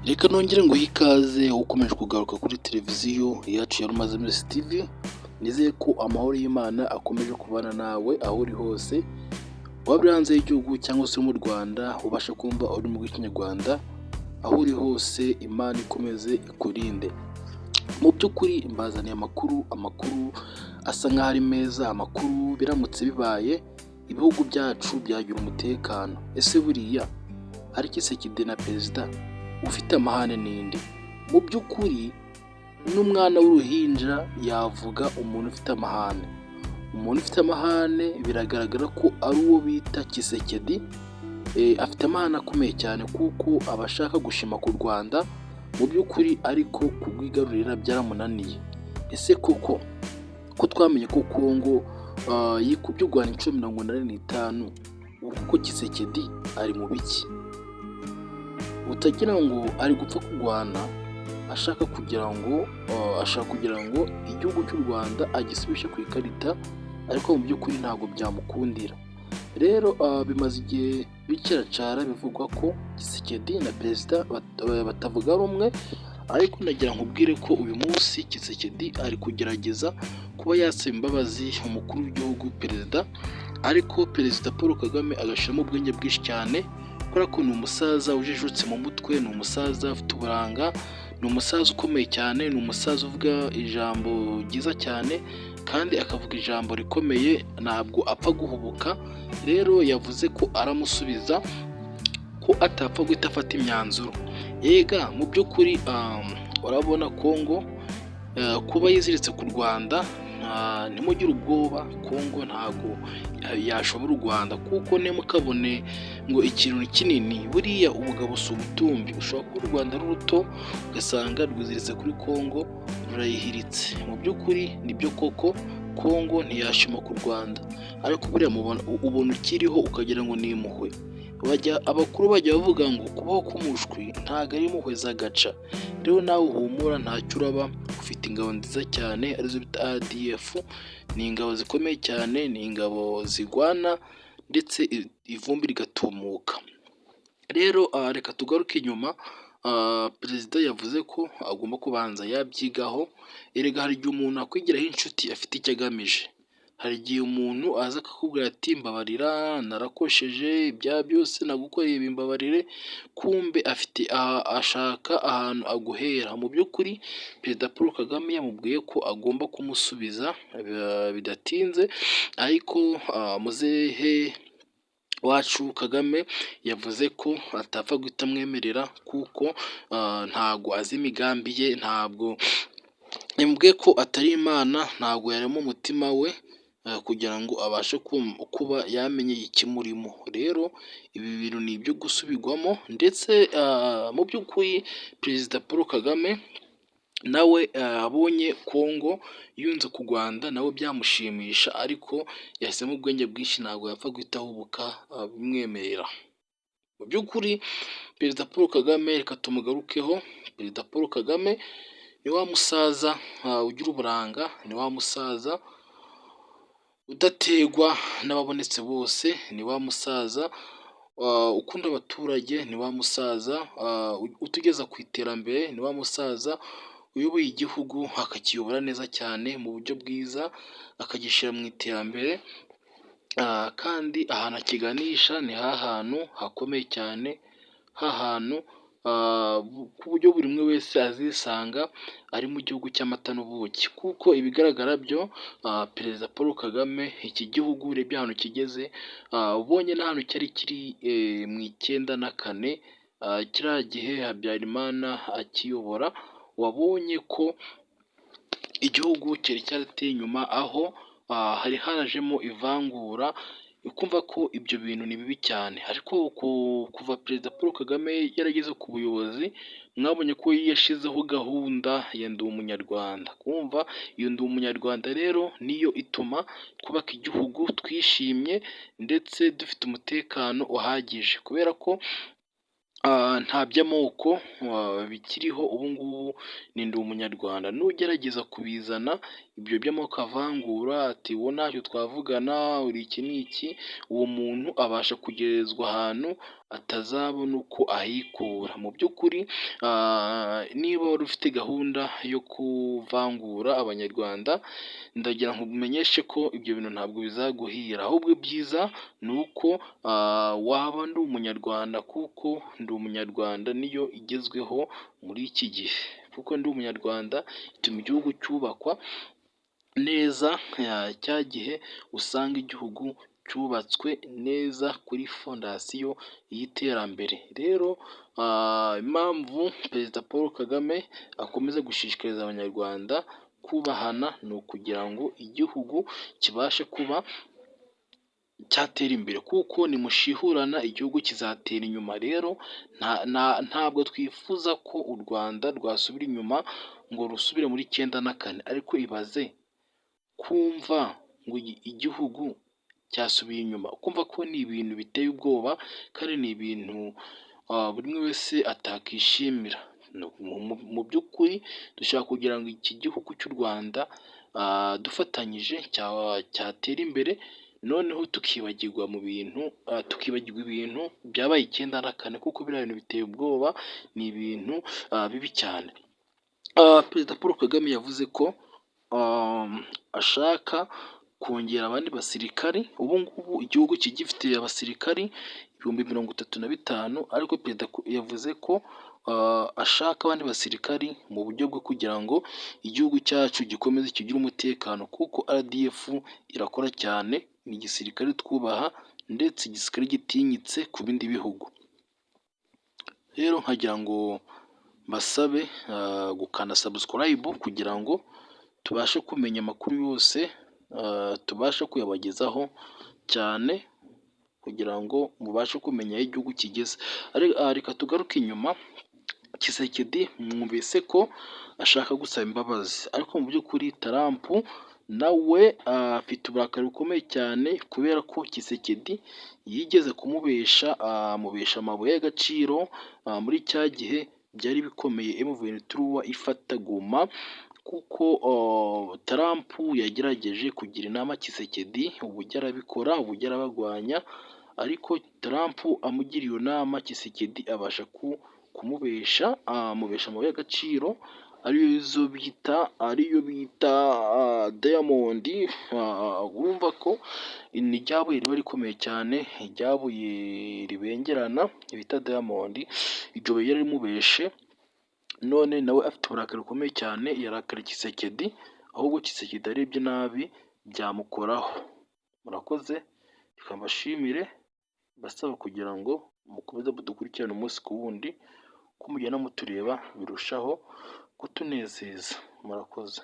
Reka nongere nguhe ikaze ukomeje kugaruka kuri televiziyo yacu ya Rumazamizi TV, nizeye ko amahoro y'Imana akomeje kubana nawe aho uri hose, waba uri hanze y'igihugu cyangwa se mu Rwanda ubasha kumva ururimi rw'Ikinyarwanda, aho uri hose Imana ikomeze ikurinde. Mu by'ukuri mbazaniye amakuru asa nk'aho ari meza, amakuru biramutse bibaye ibihugu byacu byagira umutekano. Ese buriya hari Tshisekedi na perezida ufite amahane ninde? Mu by'ukuri n'umwana w'uruhinja yavuga umuntu ufite amahane. Umuntu ufite amahane biragaragara ko ari uwo bita Tshisekedi. Afite amahane akomeye cyane kuko aba ashaka gushima ku Rwanda mu by'ukuri, ariko kurwigarurira byaramunaniye. Ese koko ko twamenye ko Kongo yikubye u Rwanda inshuro 85, kuko Tshisekedi ari mu biki? Utagira ngo ari gupfa kurwana ashaka kugira ngo igihugu cy'u Rwanda agisubishe ku ikarita, ariko mu by'ukuri ntabwo byamukundira. Rero bimaze igihe bicaracara bivugwa ko Tshisekedi na perezida batavuga rumwe, ariko nagira nkubwire ko uyu munsi Tshisekedi ari kugerageza kuba yasaba imbabazi umukuru w'igihugu perezida, ariko perezida Paul Kagame agashyiramo ubwenge bwinshi cyane, kubera ko ni umusaza ujijutse mu mutwe, ni umusaza ufite uburanga, ni umusaza ukomeye cyane, ni umusaza uvuga ijambo ryiza cyane kandi akavuga ijambo rikomeye, ntabwo apfa guhubuka. Rero yavuze ko aramusubiza, ko atapfa guhita afata imyanzuro. Yega mu by'ukuri urabona Kongo kuba yiziritse ku Rwanda, ntimugire ubwoba, Kongo ntabwo yashobora u Rwanda, kuko ntimukabone ngo ikintu kinini, buriya ubugabo si ubutumbi. Ushobora kuba u Rwanda ari ruto ugasanga rwiziritse kuri Kongo rurayihiritse. Mu by'ukuri nibyo koko, Kongo ntiyashima ku Rwanda, ariko buriya ubona ukiriho ukagira ngo ni impuhwe. Abakuru bajya bavuga ngo kubaho k'umushwi ntabwo ari impuhwe z'agaca. Rero nawe uhumura, ntacyo uraba, ufite ingabo nziza cyane arizo bita RDF. Ni ingabo zikomeye cyane, ni ingabo zigwana ndetse ivumbi rigatumuka. Rero reka tugaruke inyuma. Perezida yavuze ko agomba kubanza yabyigaho. Erega hari igihe umuntu akwigiraho inshuti afite icyo agamije. Hari igihe umuntu aza akakubwira ati mbabarira, narakosheje, ibyaha byose nagukoreye bimbabarire, kumbe ashaka ahantu aguhera. Mu by'ukuri perezida Paul Kagame yamubwiye ko agomba kumusubiza bidatinze, ariko muzehe wacu Kagame yavuze ko atapfa guhita amwemerera, kuko ntago azi imigambi ye, ntabwo yamubwiye ko atari Imana, ntabwo yarema umutima we kugira ngo abashe kuba yamenye ikimurimo. Rero ibi bintu ni ibyo gusubirwamo, ndetse mu by'ukuri perezida Paul Kagame nawe abonye Kongo yunze ku Rwanda nawe byamushimisha, ariko yahisemo ubwenge bwinshi, ntabwo yapfa guhita ahubuka bimwemerera. Mu by'ukuri perezida Paul Kagame reka tumugarukeho. Perezida Paul Kagame ni wa musaza ugira uburanga, ni wa musaza udategwa n'ababonetse bose, ni wa musaza ukunda abaturage, ni wa musaza utugeza ku iterambere, ni wa musaza uyoboye igihugu akakiyobora neza cyane mu buryo bwiza, akagishyira mu iterambere, kandi ahantu akiganisha ni hantu hakomeye cyane, hantu ku buryo buri umwe wese azisanga ari mu gihugu cy'amata n'ubuki. Kuko ibigaragara byo perezida Paul Kagame, iki gihugu urebye ahantu kigeze, ubonye n'ahantu cyari kiri mu 1994, kiriya gihe Habyarimana akiyobora, wabonye ko igihugu cyari cyarateye inyuma, aho hari harajemo ivangura, ukumva ko ibyo bintu ni bibi cyane. Ariko kuva perezida Paul Kagame yarageze ku buyobozi, mwabonye ko yashyizeho gahunda ya Ndi Umunyarwanda. Kumva iyo Ndi Umunyarwanda rero niyo ituma twubaka igihugu twishimye ndetse dufite umutekano uhagije, kubera ko nta by'amoko bikiriho ubu ngubu. Ni Ndi Umunyarwanda. Nugerageza kubizana ibyo by'amoko avangura, ati wowe ntacyo twavugana, uri iki n'iki, uwo muntu abasha kugerezwa ahantu atazabona uko ahikura. Mu by'ukuri niba wari ufite gahunda yo kuvangura abanyarwanda, ndagira ngo nkumenyeshe ko ibyo bintu ntabwo bizaguhira, ahubwo ibyiza ni uko waba ndi umunyarwanda, kuko ndi umunyarwanda niyo igezweho muri iki gihe, kuko ndi umunyarwanda ituma igihugu cyubakwa neza. Cya gihe usanga igihugu cyubatswe neza kuri fondasiyo y'iterambere. Rero impamvu Perezida Paul Kagame akomeza gushishikariza abanyarwanda kubahana, ni ukugira ngo igihugu kibashe kuba cyatera imbere, kuko nimushihurana igihugu kizatera inyuma. Rero ntabwo twifuza ko u Rwanda rwasubira inyuma ngo rusubire muri 94, ariko ibaze kumva ngo igihugu cyasubiye inyuma, kumva ko ni ibintu biteye ubwoba, kandi ni ibintu buri umwe wese atakishimira. Mu by'ukuri dushaka kugira ngo iki gihugu cy'u Rwanda dufatanyije cyatera imbere, noneho tukibagirwa ibintu byabaye 94, kuko biriya bintu biteye ubwoba, ni ibintu bibi cyane. Perezida Paul Kagame yavuze ko ashaka kongera abandi basirikari. Ubu ngubu igihugu kigifite abasirikari 35,000, ariko perezida yavuze ko ashaka abandi basirikari mu buryo bwo kugira ngo igihugu cyacu gikomeze kigire umutekano, kuko RDF irakora cyane, ni igisirikare twubaha, ndetse igisirikare gitinyitse ku bindi bihugu. Rero nkagira ngo mbasabe gukanda subscribe kugira ngo tubashe kumenya amakuru yose, tubashe kuyabagezaho cyane, kugira ngo mubashe kumenya aho igihugu kigeze. Reka tugaruke inyuma. Tshisekedi mwumvise ko ashaka gusaba imbabazi, ariko mu by'ukuri Trump nawe afite uburakari bukomeye cyane, kubera ko Tshisekedi yigeze kumubesha, amubesha amabuye y'agaciro muri cya gihe byari bikomeye, M23 ifata Goma, kuko Trump yagerageje kugira inama Tshisekedi, uburyo arabikora, uburyo arabagwanya, ariko Trump amugiriye iyo nama, Tshisekedi abasha kumubesha, amubesha amabuye y'agaciro, ariyo bita Diamond. Urumva ko ni ryabuye riba rikomeye cyane, ryabuye ribengerana bita Diamond, iryo buye yari rimubeshe, none nawe afite uburakari bukomeye cyane, yarakariye Tshisekedi, ahubwo Tshisekedi arebye nabi byamukoraho. Murakoze, reka mbashimire, basaba kugira ngo mukomeze mudukurikirane umunsi ku wundi, ko mugenda mutureba birushaho kutunezeza. Murakoze.